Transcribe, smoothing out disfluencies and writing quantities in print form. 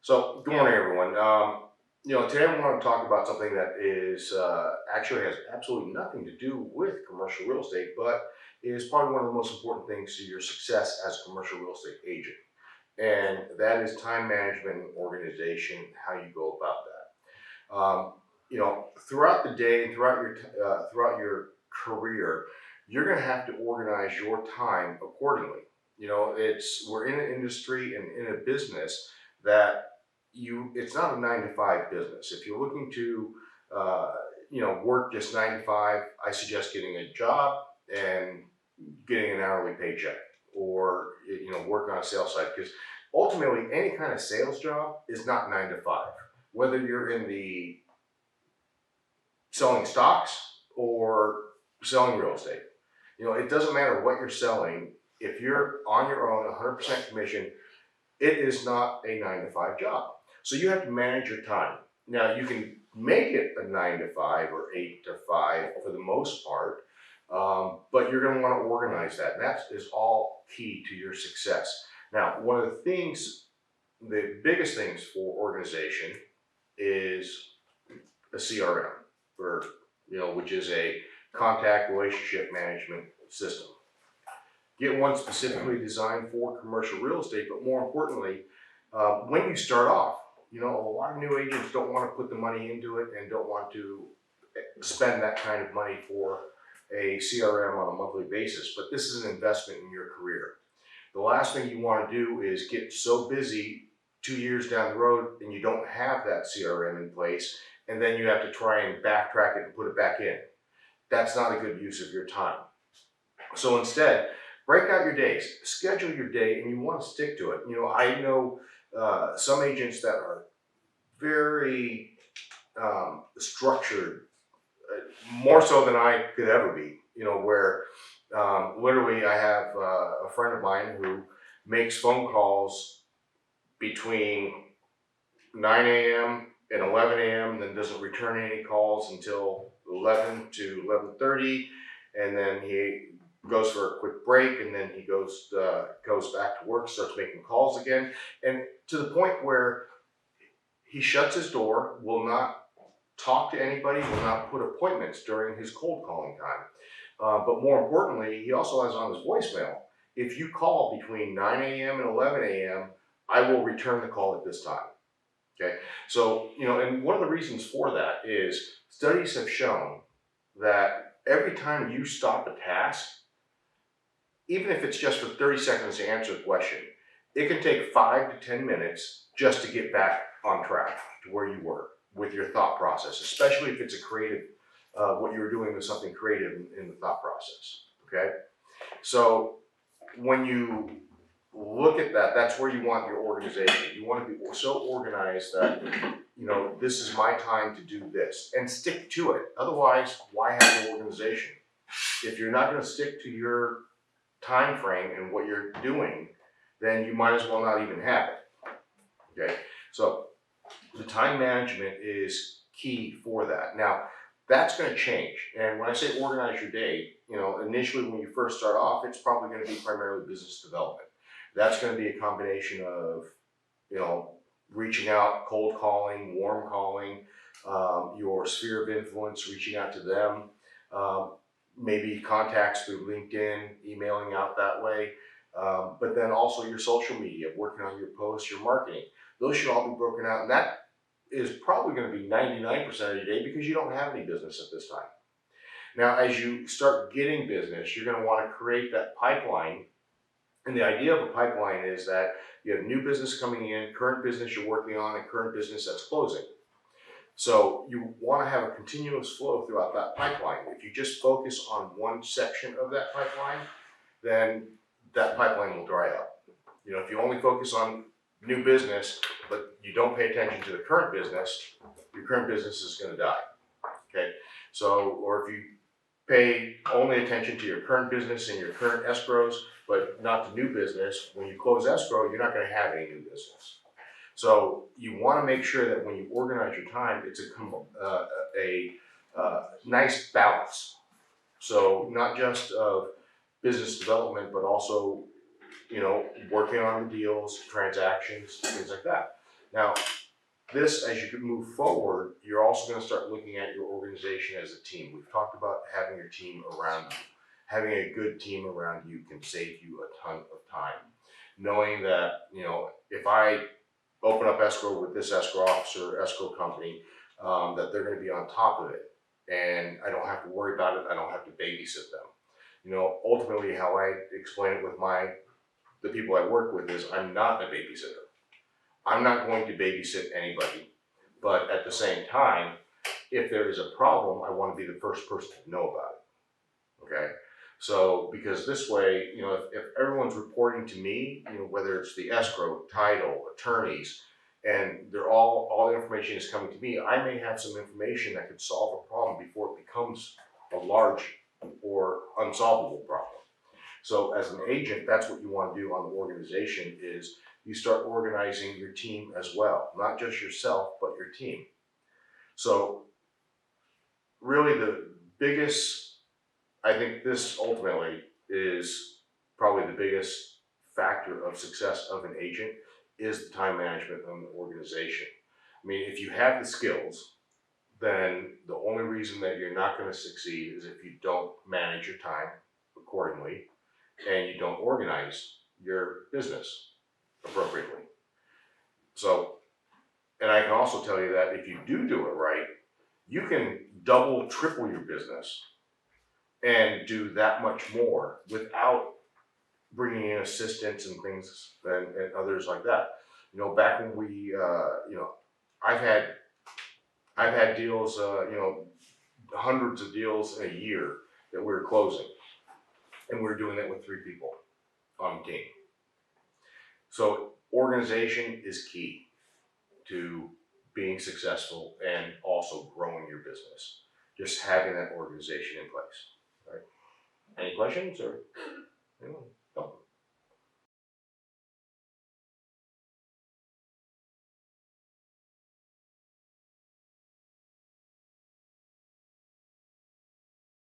So, good morning, everyone. Today I want to talk about something that is actually has absolutely nothing to do with commercial real estate, but is probably one of the most important things to your success as a commercial real estate agent, and that is time management and organization. How you go about that. Throughout the day and throughout your career, you're going to have to organize your time accordingly. We're in an industry and in a business that it's not a 9 to 5 business. If you're looking to work just 9 to 5, I suggest getting a job and getting an hourly paycheck, or work on a sales side, because ultimately any kind of sales job is not 9 to 5, whether you're in the selling stocks or selling real estate. It doesn't matter what you're selling. If you're on your own, 100% commission, it is not a 9 to 5 job. So you have to manage your time. Now, you can make it a 9 to 5 or 8 to 5 for the most part, but you're going to want to organize that. And that is all key to your success. Now, one of the biggest things for organization is a CRM, which is a contact relationship management system. Get one specifically designed for commercial real estate, but more importantly, when you start off, a lot of new agents don't want to put the money into it and don't want to spend that kind of money for a CRM on a monthly basis, but this is an investment in your career. The last thing you want to do is get so busy 2 years down the road and you don't have that CRM in place, and then you have to try and backtrack it and put it back in. That's not a good use of your time. So instead, break out your days, schedule your day, and you want to stick to it. I know some agents that are very structured, more so than I could ever be, where literally I have a friend of mine who makes phone calls between 9 a.m. and 11 a.m., then doesn't return any calls until 11 to 11:30, and then he goes for a quick break, and then he goes back to work, starts making calls again, and to the point where he shuts his door, will not talk to anybody, will not put appointments during his cold calling time. But more importantly, he also has on his voicemail, if you call between 9 a.m. and 11 a.m., I will return the call at this time. Okay, so and one of the reasons for that is studies have shown that every time you stop a task, even if it's just for 30 seconds to answer the question, it can take 5 to 10 minutes just to get back on track to where you were with your thought process, especially if it's a creative, what you were doing was something creative in the thought process. Okay, so when you look at that, that's where you want your organization. You want to be so organized that this is my time to do this, and stick to it. Otherwise, why have an organization if you're not going to stick to your time frame and what you're doing? Then you might as well not even have it. Okay, so the time management is key for that. Now, that's going to change. And when I say organize your day, initially when you first start off, it's probably going to be primarily business development. That's going to be a combination of, reaching out, cold calling, warm calling, your sphere of influence, reaching out to them, maybe contacts through LinkedIn, emailing out that way, but then also your social media, working on your posts, your marketing. Those should all be broken out, and that is probably going to be 99% of your day because you don't have any business at this time. Now, as you start getting business, you're going to want to create that pipeline. And the idea of a pipeline is that you have new business coming in, current business you're working on, and current business that's closing. So you want to have a continuous flow throughout that pipeline. If you just focus on one section of that pipeline, then that pipeline will dry up. If you only focus on new business, but you don't pay attention to the current business, your current business is going to die. Okay, so, or if you pay only attention to your current business and your current escrows, but not to new business, when you close escrow, you're not going to have any new business. So you want to make sure that when you organize your time, it's a nice balance. So not just of business development, but also working on the deals, transactions, things like that. Now, this, as you can move forward, you're also going to start looking at your organization as a team. We've talked about having your team around you. Having a good team around you can save you a ton of time. Knowing that, if I open up escrow with this escrow officer, escrow company, that they're going to be on top of it, and I don't have to worry about it. I don't have to babysit them. Ultimately, how I explain it with the people I work with is, I'm not a babysitter. I'm not going to babysit anybody, but at the same time, if there is a problem, I want to be the first person to know about it. Okay. So, because this way, if everyone's reporting to me, whether it's the escrow, title, attorneys, and all the information is coming to me, I may have some information that could solve a problem before it becomes a large or unsolvable problem. So as an agent, that's what you want to do on the organization is you start organizing your team as well, not just yourself, but your team. So really the biggest, I think this ultimately is probably the biggest factor of success of an agent is the time management of the organization. I mean, if you have the skills, then the only reason that you're not going to succeed is if you don't manage your time accordingly and you don't organize your business appropriately. So, and I can also tell you that if you do it right, you can double, triple your business and do that much more without bringing in assistants and things and others like that. Back when I've had I've had deals, hundreds of deals in a year that we were closing, and we were doing that with 3 people on the team. So organization is key to being successful and also growing your business. Just having that organization in place. Right? Any questions or anyone?